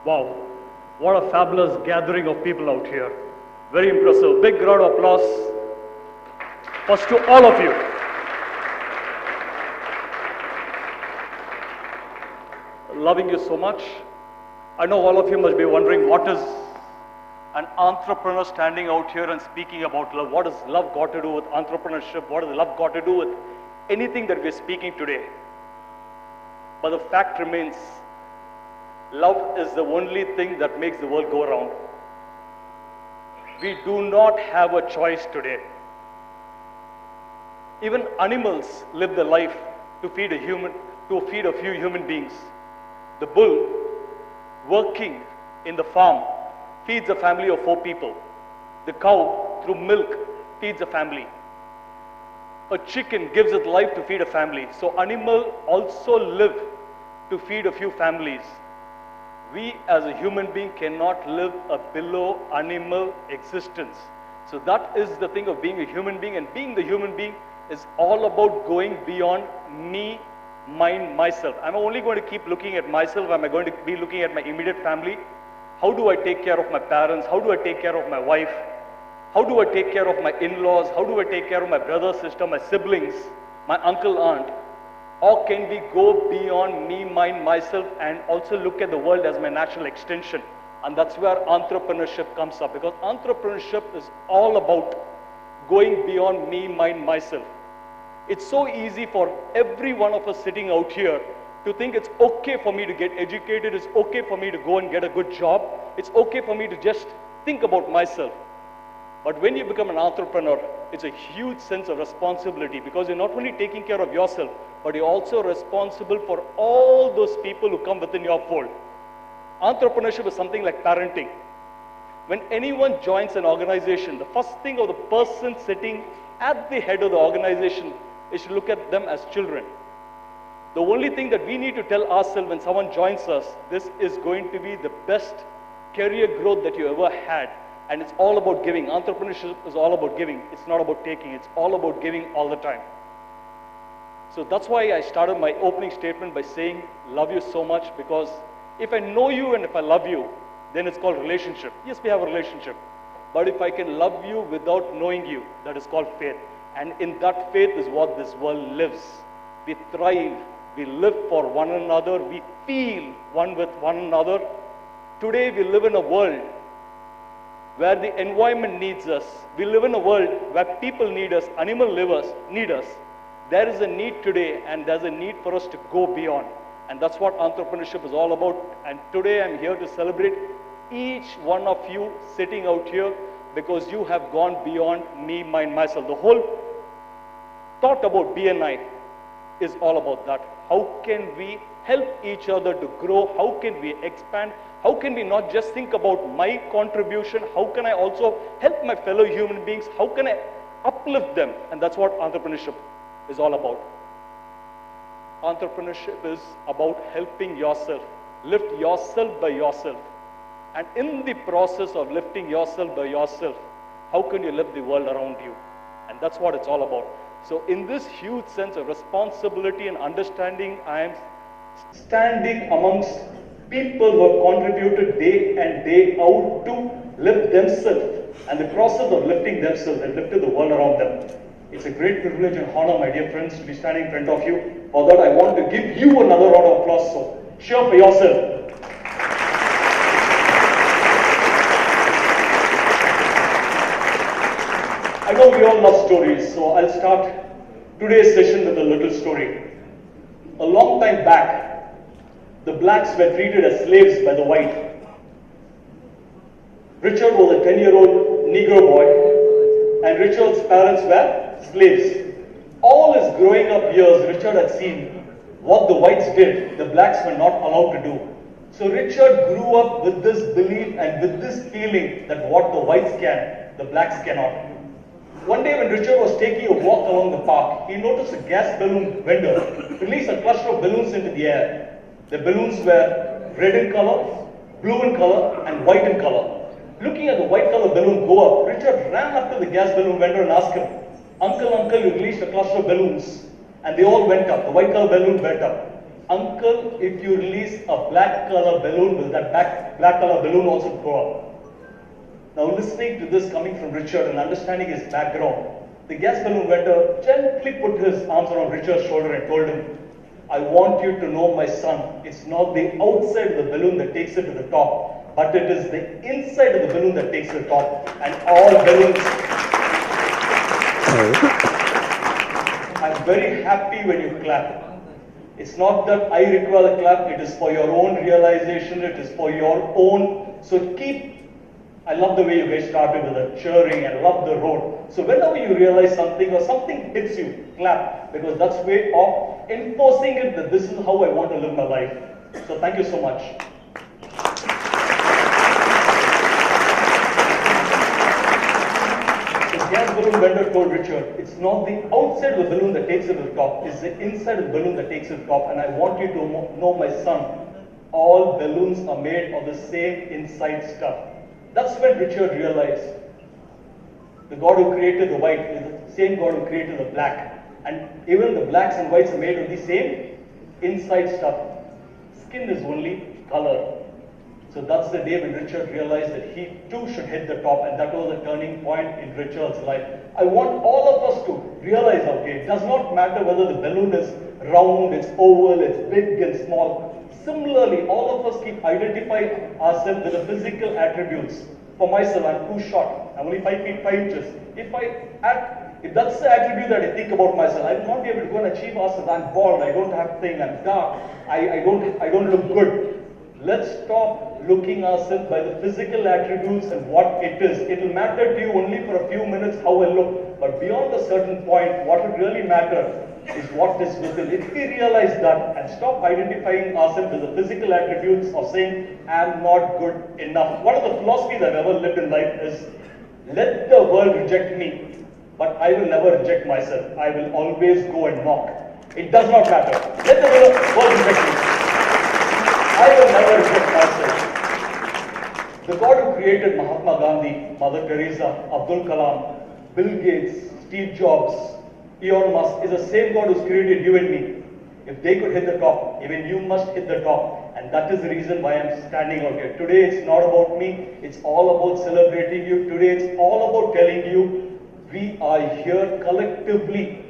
Wow, what a fabulous gathering of people out here. Very impressive. Big round of applause first to all of you. Loving you so much. I know all of you must be wondering what is an entrepreneur standing out here and speaking about love. What does love got to do with entrepreneurship? What does love got to do with anything that we're speaking today? But the fact remains, love is the only thing that makes the world go around. We do not have a choice today. Even animals live their life to feed a few human beings. The bull, working in the farm, feeds a family of 4 people. The cow, through milk, feeds a family. A chicken gives its life to feed a family. So animals also live to feed a few families. We as a human being cannot live a below animal existence. So that is the thing of being a human being, and being the human being is all about going beyond me, mine, myself. Am I only going to keep looking at myself? Am I going to be looking at my immediate family? How do I take care of my parents? How do I take care of my wife? How do I take care of my in-laws? How do I take care of my brother, sister, my siblings, my uncle, aunt? Or can we go beyond me, mine, myself, and also look at the world as my natural extension? And that's where entrepreneurship comes up, because entrepreneurship is all about going beyond me, mine, myself. It's so easy for every one of us sitting out here to think it's okay for me to get educated, it's okay for me to go and get a good job, it's okay for me to just think about myself. But when you become an entrepreneur, it's a huge sense of responsibility, because you're not only taking care of yourself, but you're also responsible for all those people who come within your fold. Entrepreneurship is something like parenting. When anyone joins an organization, the first thing of the person sitting at the head of the organization is to look at them as children. The only thing that we need to tell ourselves when someone joins us, this is going to be the best career growth that you ever had. And it's all about giving. Entrepreneurship is all about giving. It's not about taking. It's all about giving all the time. So that's why I started my opening statement by saying, love you so much, because if I know you and if I love you, then it's called relationship. Yes, we have a relationship. But if I can love you without knowing you, that is called faith. And in that faith is what this world lives. We thrive. We live for one another. We feel one with one another. Today we live in a world where the environment needs us. We live in a world where people need us, animal livers need us. There is a need today, and there's a need for us to go beyond. And that's what entrepreneurship is all about. And today I'm here to celebrate each one of you sitting out here, because you have gone beyond me, mine, myself. The whole thought about BNI is all about that. How can we help each other to grow? How can we expand? How can we not just think about my contribution? How can I also help my fellow human beings? How can I uplift them? And that's what entrepreneurship is all about. Entrepreneurship is about helping yourself, lift yourself by yourself. And in the process of lifting yourself by yourself, how can you lift the world around you? And that's what it's all about. So in this huge sense of responsibility and understanding, I am standing amongst people who have contributed day and day out to lift themselves, and the process of lifting themselves and lifting the world around them. It's a great privilege and honor, my dear friends, to be standing in front of you. For that, I want to give you another round of applause. So cheer for yourself. I know we all love stories, so I'll start today's session with a little story. A long time back, the blacks were treated as slaves by the white. Richard was a 10-year-old Negro boy, and Richard's parents were slaves. All his growing up years, Richard had seen what the whites did, the blacks were not allowed to do. So Richard grew up with this belief and with this feeling that what the whites can, the blacks cannot. One day when Richard was taking a walk along the park, he noticed a gas balloon vendor release a cluster of balloons into the air. The balloons were red in color, blue in color, and white in color. Looking at the white color balloon go up, Richard ran up to the gas balloon vendor and asked him, Uncle, you released a cluster of balloons. And they all went up. The white color balloon went up. Uncle, if you release a black color balloon, will that black color balloon also go up? Now listening to this coming from Richard and understanding his background, the gas balloon vendor gently put his arms around Richard's shoulder and told him, I want you to know, my son, it's not the outside of the balloon that takes it to the top, but it is the inside of the balloon that takes it to the top. And all balloons. I'm very happy when you clap. It's not that I require the clap, it is for your own realization, it is for your own. So I love the way you guys started with the cheering and love the road. So whenever you realize something or something hits you, clap, because that's a way of enforcing it that this is how I want to live my life. So thank you so much. The gas balloon vendor told Richard, it's not the outside of the balloon that takes it to the top, it's the inside of the balloon that takes it to the top. And I want you to know, my son, all balloons are made of the same inside stuff. That's when Richard realized the God who created the white is the same God who created the black. And even the blacks and whites are made of the same inside stuff. Skin is only color. So that's the day when Richard realized that he too should hit the top, and that was a turning point in Richard's life. I want all of us to realize, okay, it does not matter whether the balloon is round, it's oval, it's big and small. Similarly, all of us keep identifying ourselves with the physical attributes. For myself, I'm too short. I'm only 5 feet 5 inches. If that's the attribute that I think about myself, I will not be able to go and achieve ourselves. I'm bald, I don't have thing, I'm dark, I don't look good. Let's stop looking ourselves by the physical attributes and what it is. It will matter to you only for a few minutes how I look. But beyond a certain point, what will really matter is what is within. If we realize that and stop identifying ourselves with the physical attributes of saying, I'm not good enough. One of the philosophies I've ever lived in life is, let the world reject me, but I will never reject myself. I will always go and knock. It does not matter. Let the world reject me. I will never reject myself. The God who created Mahatma Gandhi, Mother Teresa, Abdul Kalam, Bill Gates, Steve Jobs, Elon Musk is the same God who's created you and me. If they could hit the top, even you must hit the top. And that is the reason why I'm standing out here. Today it's not about me, it's all about celebrating you. Today it's all about telling you, we are here collectively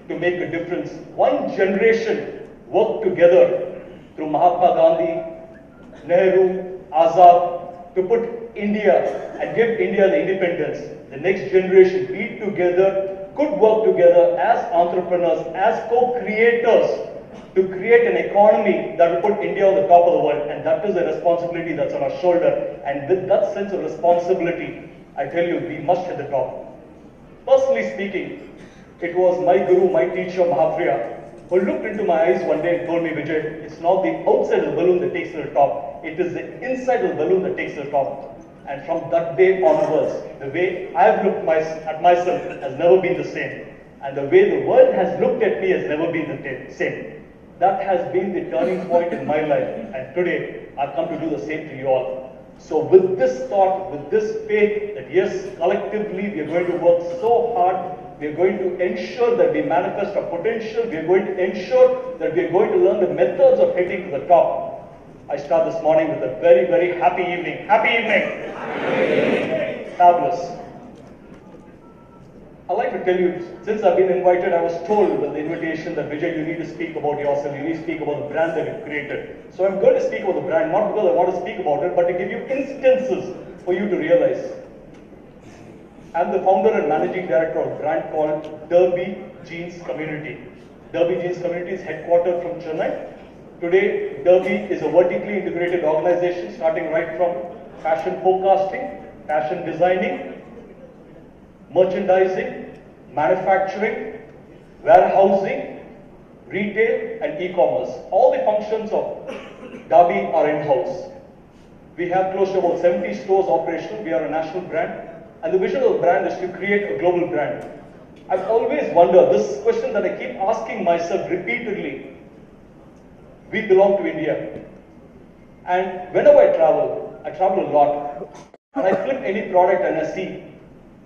to make a difference. One generation worked together through Mahatma Gandhi, Nehru, Azad, to put India and give India the independence. The next generation, be together, could work together as entrepreneurs, as co-creators to create an economy that will put India on the top of the world. And that is a responsibility that's on our shoulder. And with that sense of responsibility, I tell you, we must hit the top. Personally speaking, it was my guru, my teacher, Mahapriya, who looked into my eyes one day and told me, Vijay, it's not the outside of the balloon that takes to the top, it is the inside of the balloon that takes to the top. And from that day onwards, the way I have looked at myself has never been the same. And the way the world has looked at me has never been the same. That has been the turning point in my life. And today, I've come to do the same to you all. So with this thought, with this faith that yes, collectively we are going to work so hard, we are going to ensure that we manifest our potential, we are going to ensure that we are going to learn the methods of hitting to the top. I start this morning with a very, very happy evening. Happy evening! Happy evening. Fabulous. I'd like to tell you, since I've been invited, I was told with the invitation that Vijay, you need to speak about yourself, you need to speak about the brand that you've created. So I'm going to speak about the brand, not because I want to speak about it, but to give you instances for you to realize. I'm the founder and managing director of a brand called Derby Jeans Community. Derby Jeans Community is headquartered from Chennai. Today, Derby is a vertically integrated organization starting right from fashion forecasting, fashion designing, merchandising, manufacturing, warehousing, retail and e-commerce. All the functions of Derby are in-house. We have close to about 70 stores operational. We are a national brand. And the vision of the brand is to create a global brand. I've always wondered, this question that I keep asking myself repeatedly, we belong to India. And whenever I travel a lot, and I flip any product and I see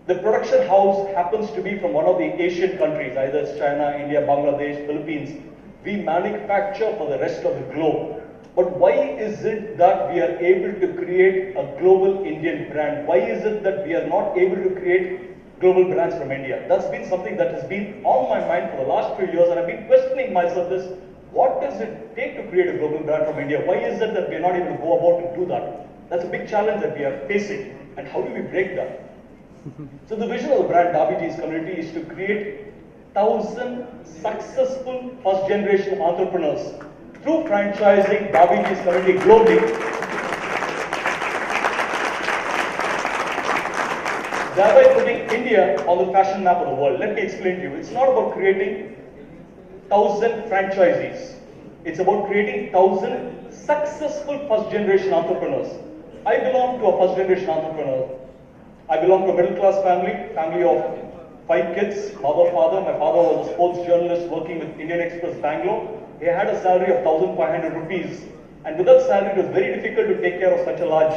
the production house happens to be from one of the Asian countries, either it's China, India, Bangladesh, Philippines. we manufacture for the rest of the globe. But why is it that we are able to create a global Indian brand? Why is it that we are not able to create global brands from India? That's been something that has been on my mind for the last few years, and I've been questioning myself this. What does it take to create a global brand from India? Why is it that we are not able to go about to do that? That's a big challenge that we are facing. And how do we break that? So the vision of the brand Diabetes Community is to create 1,000 successful first generation entrepreneurs through franchising Diabetes Community globally, thereby putting India on the fashion map of the world. Let me explain to you. It's not about creating 1,000 franchisees. It's about creating 1,000 successful first generation entrepreneurs. I belong to a first generation entrepreneur. I belong to a middle class family of 5 kids, mother, father. My father was a sports journalist working with Indian Express Bangalore. He had a salary of 1,500 rupees. And with that salary, it was very difficult to take care of such a large,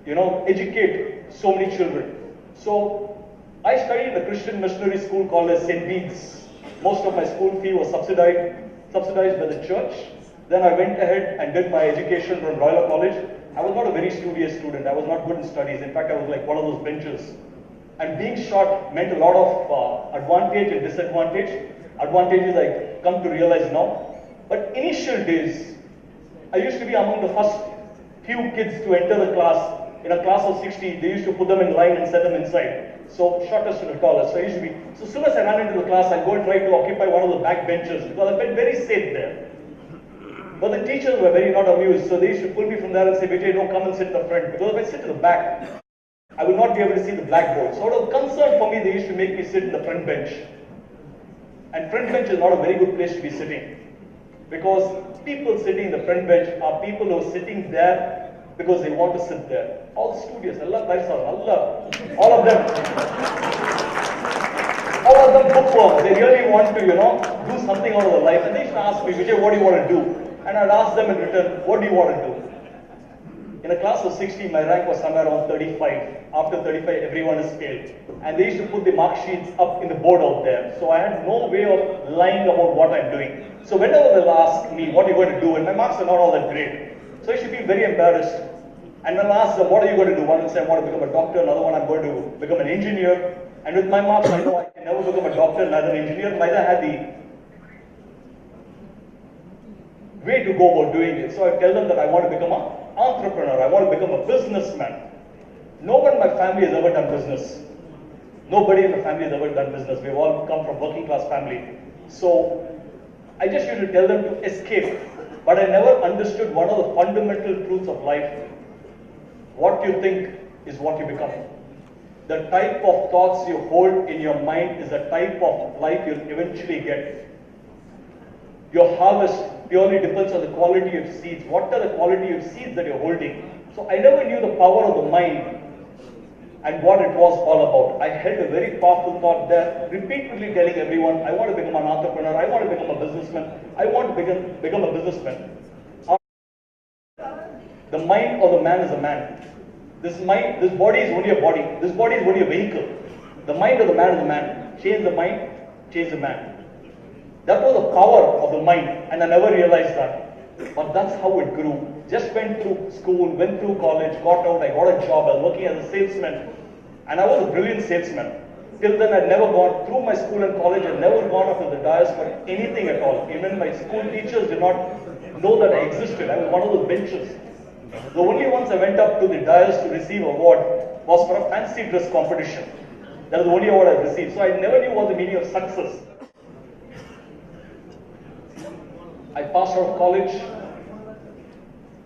educate so many children. So I studied in a Christian missionary school called as St. Bede's. Most of my school fee was subsidized by the church. Then I went ahead and did my education from Royal College. I was not a very studious student. I was not good in studies. In fact, I was like one of those benches. And being short meant a lot of advantage and disadvantage. Advantages I come to realize now. But initial days, I used to be among the first few kids to enter the class. In a class of 60, they used to put them in line and set them inside. So shortest to the tallest. So I used to be. So as soon as I ran into the class, I'd go and try to occupy one of the back benches because I felt very safe there. But the teachers were very not amused, so they used to pull me from there and say, Vijay, don't come and sit in the front. Because if I sit in the back, I will not be able to see the blackboard. So out of concern for me, they used to make me sit in the front bench. And front bench is not a very good place to be sitting. Because people sitting in the front bench are people who are sitting there because they want to sit there. All studious, Allah, all of them. All of them bookworms. They really want to, do something out of their life. And they used to ask me, Vijay, what do you want to do? And I'd ask them in return, what do you want to do? In a class of 60, my rank was somewhere around 35. After 35, everyone is failed. And they used to put the mark sheets up in the board out there. So I had no way of lying about what I'm doing. So whenever they'll ask me, what are you going to do? And my marks are not all that great. So I should be very embarrassed. And when I ask them, what are you going to do? One will say, I want to become a doctor. Another one, I'm going to become an engineer. And with my marks, I know I can never become a doctor, neither an engineer, neither had the way to go about doing it. So I tell them that I want to become an entrepreneur. I want to become a businessman. No one in my family has ever done business. Nobody in my family has ever done business. We've all come from working class family. So I just used to tell them to escape. But I never understood one of the fundamental truths of life. What you think is what you become. The type of thoughts you hold in your mind is the type of life you'll eventually get. Your harvest purely depends on the quality of seeds. What are the quality of seeds that you're holding? So I never knew the power of the mind and what it was all about. I held a very powerful thought there, repeatedly telling everyone, I want to become an entrepreneur, I want to become a businessman, I want to become a businessman. The mind of the man is a man. This body is only a body. This body is only a vehicle. The mind of the man is a man. Change the mind, change the man. That was the power of the mind, and I never realized that. But that's how it grew. Just went through school, went through college, got out, I got a job, I was working as a salesman. And I was a brilliant salesman. Till then, I'd never gone through my school and college, I'd never gone up to the dais for anything at all. Even my school teachers did not know that I existed. I was one of those benches. The only ones I went up to the dais to receive award was for a fancy dress competition. That was the only award I received. So I never knew what the meaning of success. I passed out of college.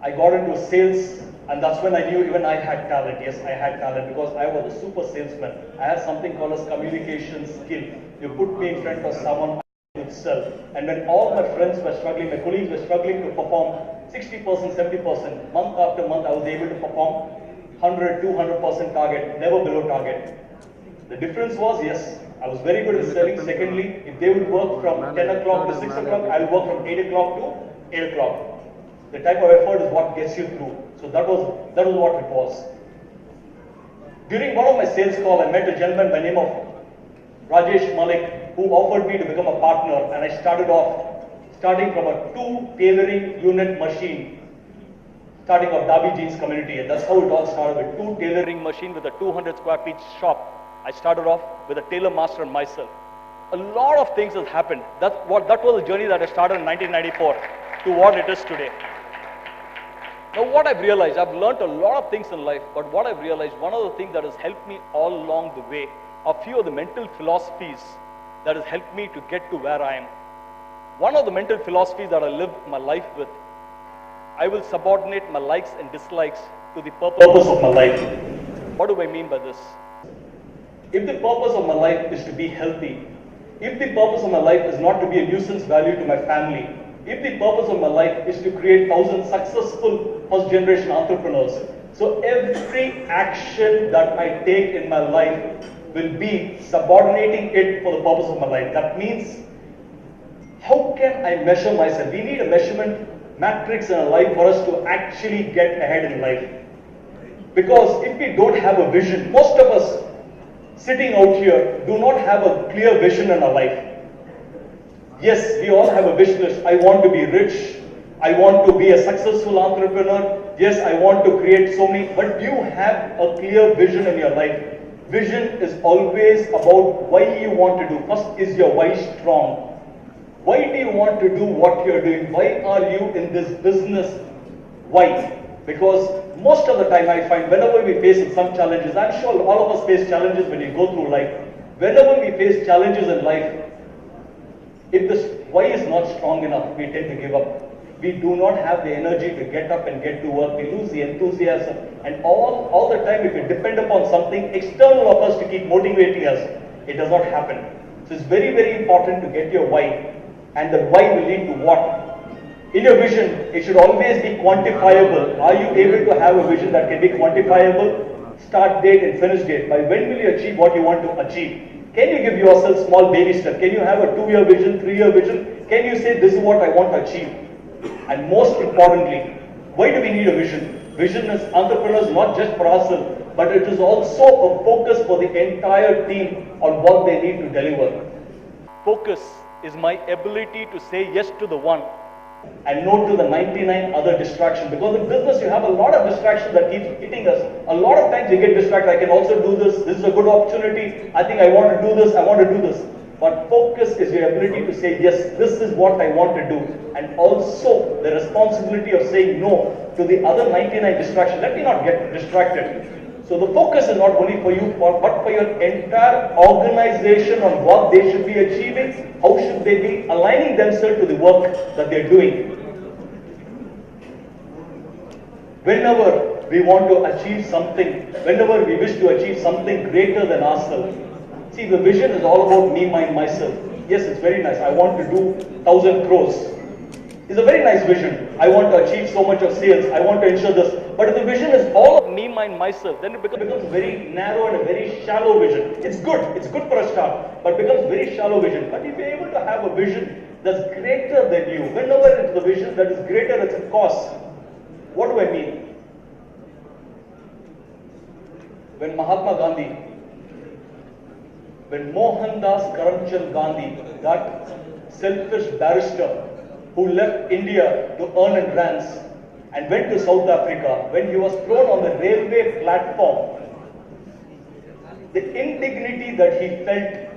I got into sales, and that's when I knew even I had talent. Yes, I had talent because I was a super salesman. I had something called as communication skill. You put me in front of someone, I would sell. And when all my friends were struggling, my colleagues were struggling to perform 60%, 70%, month after month, I was able to perform 100, 200% target, never below target. The difference was, yes, I was very good at selling. Secondly, if they would work from 10 o'clock to 6 o'clock, I would work from 8 o'clock to 8 o'clock. The type of effort is what gets you through. So that was what it was. During one of my sales calls, I met a gentleman by the name of Rajesh Malik, who offered me to become a partner, and I started off starting from a two tailoring unit machine, starting of Darby Jeans community, and that's how it all started, with two tailoring machine with a 200 square feet shop. I started off with a tailor master and myself. A lot of things have happened. That was the journey that I started in 1994 to what it is today. Now what I've realized, I've learned a lot of things in life, but what I've realized, one of the things that has helped me all along the way, a few of the mental philosophies that has helped me to get to where I am. One of the mental philosophies that I live my life with, I will subordinate my likes and dislikes to the purpose of my life. What do I mean by this? If the purpose of my life is to be healthy, if the purpose of my life is not to be a nuisance value to my family, if the purpose of my life is to create 1,000 successful first generation entrepreneurs, so every action that I take in my life will be subordinating it for the purpose of my life. That means, how can I measure myself? We need a measurement matrix in our life for us to actually get ahead in life. Because if we don't have a vision, most of us sitting out here do not have a clear vision in our life. Yes, we all have a wish list. I want to be rich. I want to be a successful entrepreneur. Yes, I want to create so many. But do you have a clear vision in your life? Vision is always about why you want to do. First, is your why strong? Why do you want to do what you're doing? Why are you in this business? Why? Because most of the time I find whenever we face some challenges, I'm sure all of us face challenges when you go through life. Whenever we face challenges in life, if this why is not strong enough, we tend to give up. We do not have the energy to get up and get to work. We lose the enthusiasm. And all the time, if we depend upon something external of us to keep motivating us, it does not happen. So it's very, very important to get your why. And the why will lead to what? In your vision, it should always be quantifiable. Are you able to have a vision that can be quantifiable? Start date and finish date. By when will you achieve what you want to achieve? Can you give yourself small baby steps? Can you have a 2-year vision, 3-year vision? Can you say, this is what I want to achieve? And most importantly, why do we need a vision? Vision is entrepreneurs not just for ourselves, but it is also a focus for the entire team on what they need to deliver. Focus is my ability to say yes to the one and no to the 99 other distractions. Because in business, you have a lot of distractions that keeps hitting us. A lot of times you get distracted. I can also do this. This is a good opportunity. I think I want to do this. I want to do this. But focus is your ability to say, yes, this is what I want to do. And also the responsibility of saying no to the other 99 distractions. Let me not get distracted. So the focus is not only for you, but for your entire organization on what they should be achieving. How should they be aligning themselves to the work that they're doing? Whenever we want to achieve something, whenever we wish to achieve something greater than ourselves, see, the vision is all about me, mine, myself. Yes, it's very nice. I want to do 1,000 crores. It's a very nice vision. I want to achieve so much of sales. I want to ensure this. But if the vision is all of me, mine, myself, then it becomes very narrow and a very shallow vision. It's good. It's good for a start, but it becomes very shallow vision. But if you're able to have a vision that's greater than you, whenever it's the vision that is greater at its cost, what do I mean? When Mahatma Gandhi, when Mohandas Karamchand Gandhi, that selfish barrister who left India to earn in rands and went to South Africa, when he was thrown on the railway platform, the indignity that he felt,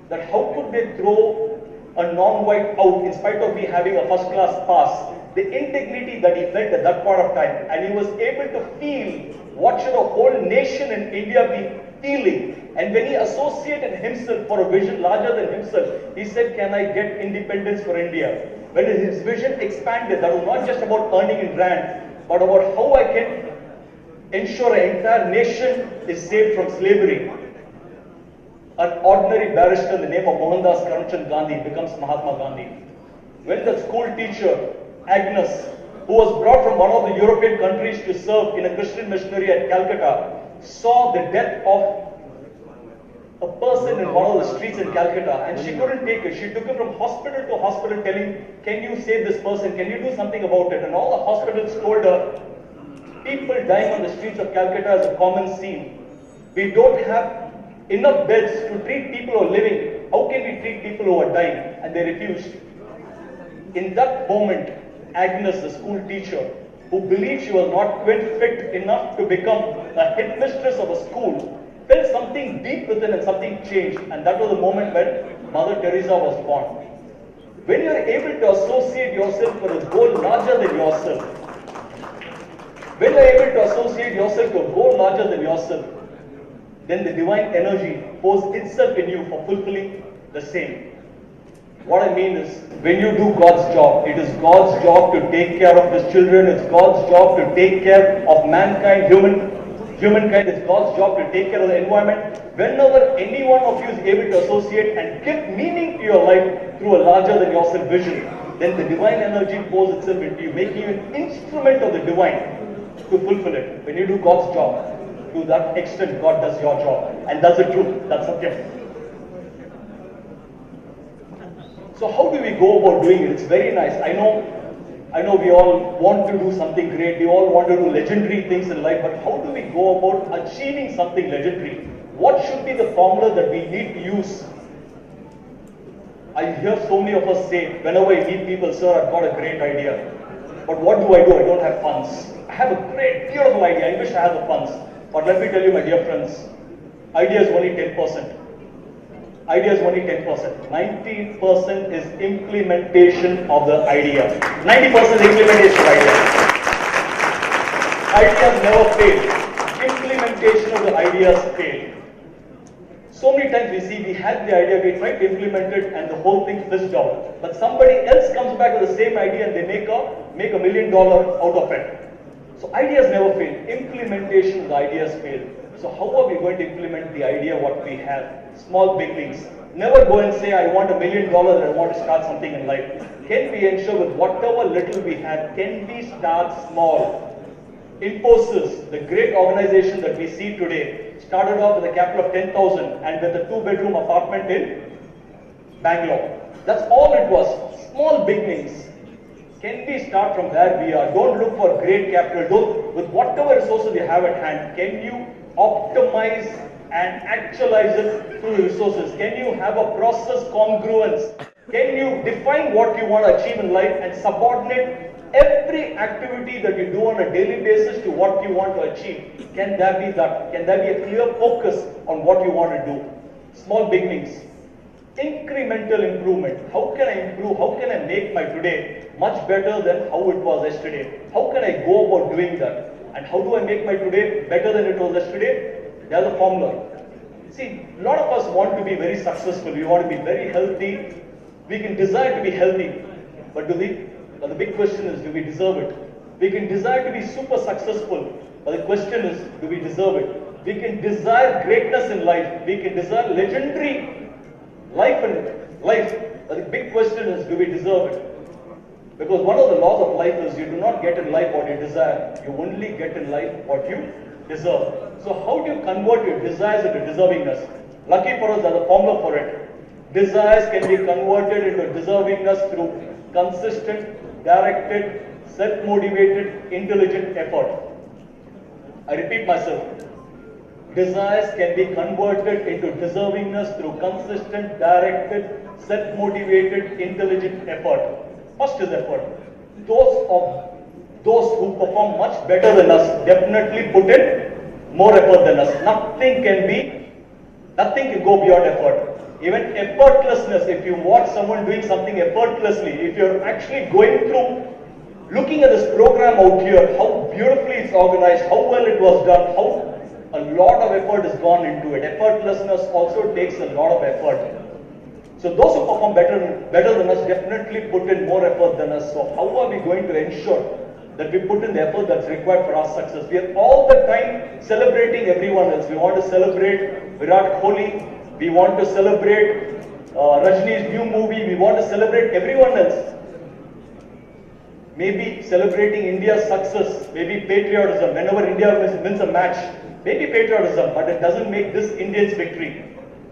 that how could they throw a non-white out in spite of me having a first-class pass, the indignity that he felt at that point of time, and he was able to feel what should a whole nation in India be feeling. And when he associated himself for a vision larger than himself, he said, can I get independence for India? When his vision expanded, that was not just about earning in rand, but about how I can ensure an entire nation is saved from slavery. An ordinary barrister in the name of Mohandas Karamchand Gandhi becomes Mahatma Gandhi. When the school teacher, Agnes, who was brought from one of the European countries to serve in a Christian missionary at Calcutta, saw the death of a person in one of the streets in Calcutta, and she couldn't take it. She took him from hospital to hospital telling, can you save this person? Can you do something about it? And all the hospitals told her, people dying on the streets of Calcutta is a common scene. We don't have enough beds to treat people who are living. How can we treat people who are dying? And they refused. In that moment, Agnes, the school teacher, who believed she was not fit enough to become a headmistress of a school, felt something deep within and something changed. And that was the moment when Mother Teresa was born. When you are able to associate yourself with a goal larger than yourself, when you are able to associate yourself to a goal larger than yourself, then the divine energy pours itself in you for fulfilling the same. What I mean is, when you do God's job, it is God's job to take care of His children, it's God's job to take care of mankind, humankind, it's God's job to take care of the environment. Whenever any one of you is able to associate and give meaning to your life through a larger than yourself vision, then the divine energy pours itself into you, making you an instrument of the divine to fulfill it. When you do God's job, to that extent God does your job. And that's the truth, that's Satyam. So how do we go about doing it? It's very nice. I know we all want to do something great, we all want to do legendary things in life, but how do we go about achieving something legendary? What should be the formula that we need to use? I hear so many of us say, whenever I meet people, sir, I've got a great idea. But what do? I don't have funds. I have a great, beautiful idea. I wish I had the funds. But let me tell you, my dear friends, idea is only 10%. Idea is only 10%. 90% is implementation of the idea. 90% implementation of idea. Ideas never fail. Implementation of the ideas fail. So many times we see we had the idea, we tried to implement it, and the whole thing fizzed out. But somebody else comes back with the same idea and they make $1 million out of it. So ideas never fail. Implementation of the ideas fail. So how are we going to implement the idea what we have? Small beginnings. Never go and say, I want $1 million and I want to start something in life. Can we ensure with whatever little we have, can we start small? Infosys, the great organization that we see today, started off with a capital of 10,000 and with a 2-bedroom apartment in Bangalore. That's all it was. Small beginnings. Can we start from where we are? Don't look for great capital. With whatever resources you have at hand, can you optimize and actualize it through resources? Can you have a process congruence? Can you define what you want to achieve in life and subordinate every activity that you do on a daily basis to what you want to achieve? Can there be that? Can there be a clear focus on what you want to do? Small beginnings. Incremental improvement. How can I improve? How can I make my today much better than how it was yesterday? How can I go about doing that? And how do I make my today better than it was yesterday? There's a formula. See, a lot of us want to be very successful. We want to be very healthy. We can desire to be healthy. But the big question is, do we deserve it? We can desire to be super successful. But the question is, do we deserve it? We can desire greatness in life. We can desire legendary life. But the big question is, do we deserve it? Because one of the laws of life is you do not get in life what you desire. You only get in life what you deserve. So how do you convert your desires into deservingness? Lucky for us, there's a formula for it. Desires can be converted into deservingness through consistent, directed, self-motivated, intelligent effort. I repeat myself. Desires can be converted into deservingness through consistent, directed, self-motivated, intelligent effort. First is effort. Those who perform much better than us definitely put in more effort than us. Nothing can go beyond effort. Even effortlessness, if you watch someone doing something effortlessly, if you're actually going through, looking at this program out here, how beautifully it's organized, how well it was done, how a lot of effort has gone into it. Effortlessness also takes a lot of effort. So those who perform better than us definitely put in more effort than us. So how are we going to ensure that we put in the effort that's required for our success? We are all the time celebrating everyone else. We want to celebrate Virat Kohli. We want to celebrate Rajini's new movie. We want to celebrate everyone else. Maybe celebrating India's success, maybe patriotism. Whenever India wins a match, maybe patriotism, but it doesn't make this Indian's victory.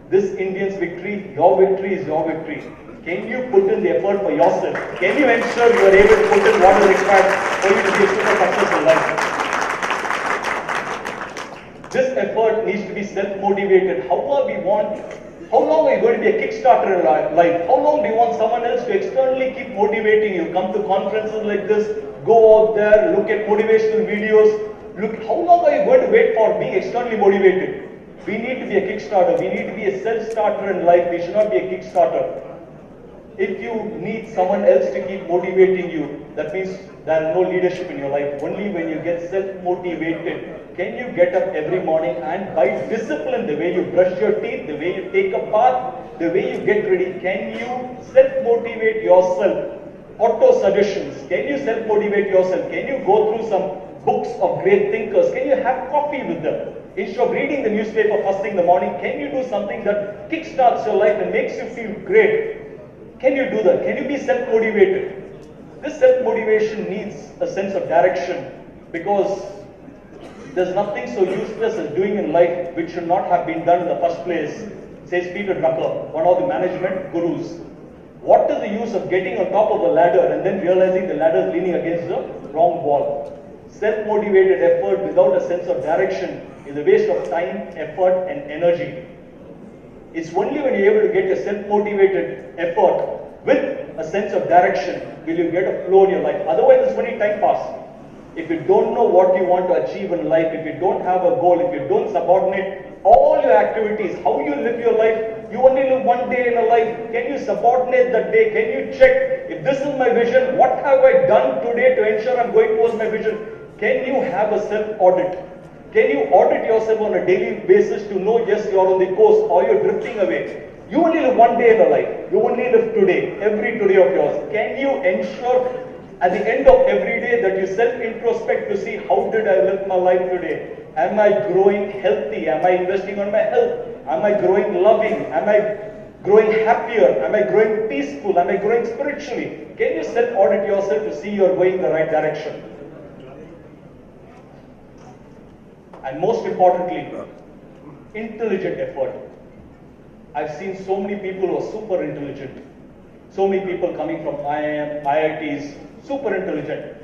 This Indian's victory, your victory is your victory. Can you put in the effort for yourself? Can you ensure you are able to put in what is required for you to be a super successful life? This effort needs to be self-motivated. How How long are you going to be a Kickstarter in life? How long do you want someone else to externally keep motivating you? Come to conferences like this, go out there, look at motivational videos. Look, how long are you going to wait for being externally motivated? We need to be a Kickstarter. We need to be a self-starter in life. We should not be a Kickstarter. If you need someone else to keep motivating you, that means there is no leadership in your life. Only when you get self-motivated, can you get up every morning and by discipline, the way you brush your teeth, the way you take a bath, the way you get ready, can you self-motivate yourself? Auto-suggestions. Can you self-motivate yourself? Can you go through some books of great thinkers? Can you have coffee with them? Instead of reading the newspaper first thing in the morning, can you do something that kickstarts your life and makes you feel great? Can you do that? Can you be self-motivated? This self-motivation needs a sense of direction because there's nothing so useless as doing in life which should not have been done in the first place, says Peter Drucker, one of the management gurus. What is the use of getting on top of a ladder and then realizing the ladder is leaning against the wrong wall? Self-motivated effort without a sense of direction is a waste of time, effort and energy. It's only when you're able to get a self-motivated effort with a sense of direction will you get a flow in your life. Otherwise, it's only time pass. If you don't know what you want to achieve in life, if you don't have a goal, if you don't subordinate all your activities, how you live your life, you only live one day in a life. Can you subordinate that day? Can you check, if this is my vision, what have I done today to ensure I'm going towards my vision? Can you have a self-audit? Can you audit yourself on a daily basis to know, yes, you're on the course or you're drifting away? You only live one day in a life. You only live today, every today of yours. Can you ensure at the end of every day that you self-introspect to see how did I live my life today? Am I growing healthy? Am I investing on my health? Am I growing loving? Am I growing happier? Am I growing peaceful? Am I growing spiritually? Can you self-audit yourself to see you're going in the right direction? And most importantly, intelligent effort. I've seen so many people who are super intelligent. So many people coming from IIM, IITs, super intelligent.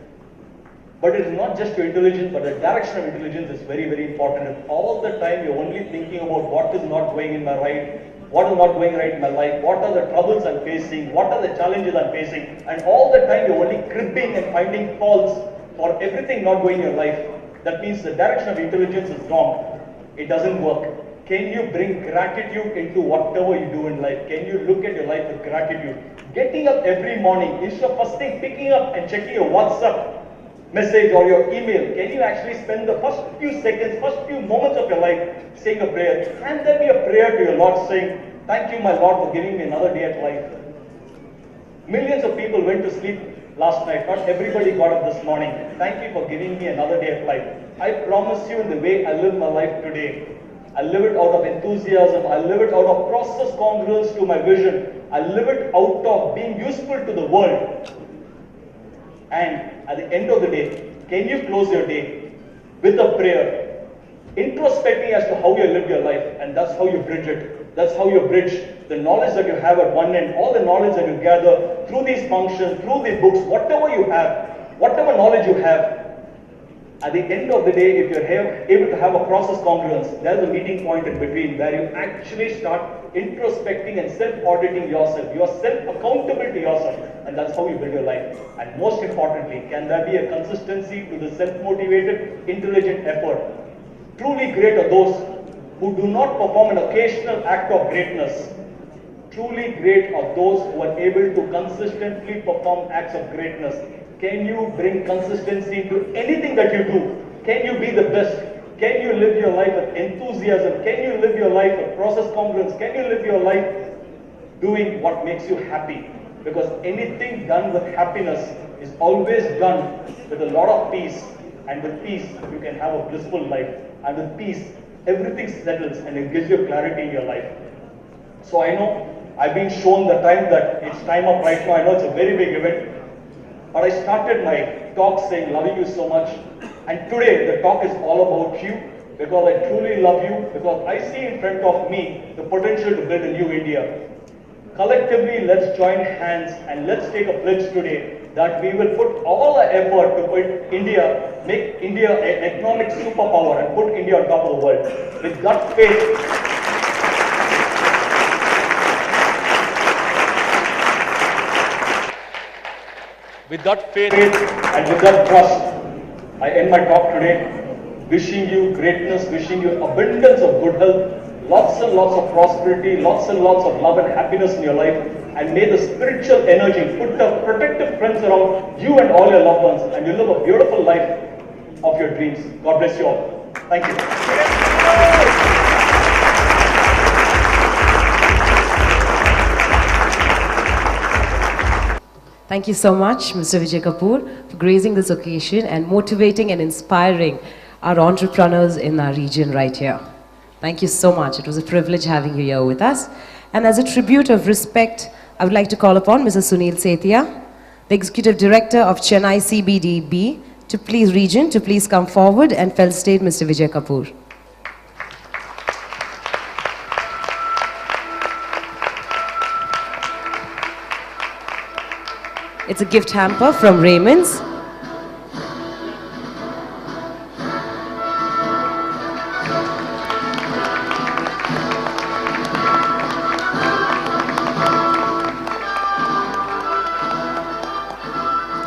But it's not just your intelligence, but the direction of intelligence is very, very important. If all the time you're only thinking about what is not going in my right, what is not going right in my life, what are the troubles I'm facing, what are the challenges I'm facing, and all the time you're only cribbing and finding faults for everything not going in your life, that means the direction of intelligence is wrong. It doesn't work. Can you bring gratitude into whatever you do in life? Can you look at your life with gratitude? Getting up every morning, instead of first thing picking up and checking your WhatsApp message or your email, can you actually spend the first few seconds, first few moments of your life saying a prayer? Can there be a prayer to your Lord saying, thank you my Lord for giving me another day at life? Millions of people went to sleep last night. Not everybody got up this morning. Thank you for giving me another day of life. I promise you, in the way I live my life today, I live it out of enthusiasm. I live it out of process congruence to my vision. I live it out of being useful to the world. And at the end of the day, can you close your day with a prayer, introspecting as to how you live your life, and that's how you bridge it. That's how you bridge the knowledge that you have at one end, all the knowledge that you gather through these functions, through the books, whatever you have, whatever knowledge you have. At the end of the day, if you're able to have a process congruence, there's a meeting point in between where you actually start introspecting and self-auditing yourself. You are self-accountable to yourself, and that's how you build your life. And most importantly, can there be a consistency to the self-motivated, intelligent effort? Truly great are those who do not perform an occasional act of greatness. Truly great are those who are able to consistently perform acts of greatness. Can you bring consistency to anything that you do? Can you be the best? Can you live your life with enthusiasm? Can you live your life with process congruence? Can you live your life doing what makes you happy? Because anything done with happiness is always done with a lot of peace. And with peace, you can have a blissful life. And with peace, everything settles and it gives you clarity in your life. So I know I've been shown the time that it's time up right now. I know it's a very big event. But I started my talk saying, loving you so much. And today, the talk is all about you, because I truly love you, because I see in front of me the potential to build a new India. Collectively, let's join hands and let's take a pledge today that we will put all our effort to put India, make India an economic superpower and put India on top of the world. With that faith, With that faith and with that trust, I end my talk today, wishing you greatness, wishing you abundance of good health, lots and lots of prosperity, lots and lots of love and happiness in your life, and may the spiritual energy put the protective friends around you and all your loved ones, and you live a beautiful life of your dreams. God bless you all. Thank you. Thank you so much, Mr. Vijay Kapoor, for gracing this occasion and motivating and inspiring our entrepreneurs in our region right here. Thank you so much. It was a privilege having you here with us. And as a tribute of respect, I would like to call upon Mr. Sunil Sethia, the Executive Director of Chennai CBDB, to please come forward and felicitate Mr. Vijay Kapoor. It's a gift hamper from Raymond's.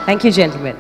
Thank you, gentlemen.